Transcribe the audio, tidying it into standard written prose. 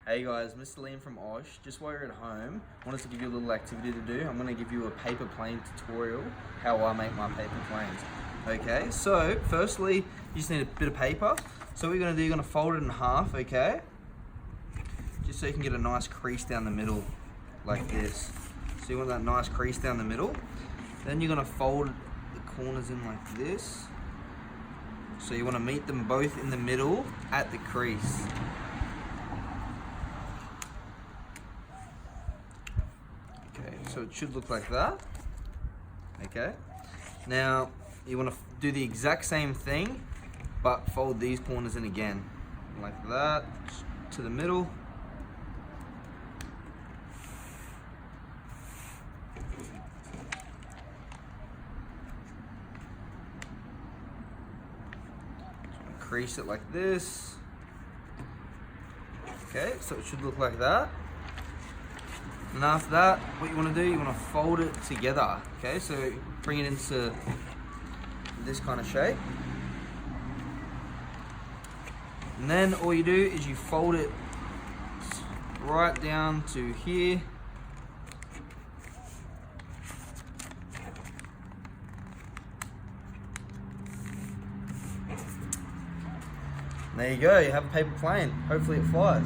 Hey guys, Mr. Liam from OSHC. Just while you're at home, I wanted to give you a little activity to do. I'm going to give you a paper plane tutorial, how I make my paper planes. Okay, so firstly, you just need a bit of paper. So what you're going to do, you're going to fold it in half, okay? Just so you can get a nice crease down the middle, like this. So you want that nice crease down the middle. Then you're going to fold the corners in like this. So you want to meet them both in the middle at the crease. So it should look like that. Okay. Now you want to do the exact same thing, but fold these corners in again, like that, to the middle. Crease it like this. Okay, so it should look like that. And after that, what you want to do, you want to fold it together. Okay, so bring it into this kind of shape. And then all you do is you fold it right down to here. And there you go, you have a paper plane. Hopefully it flies.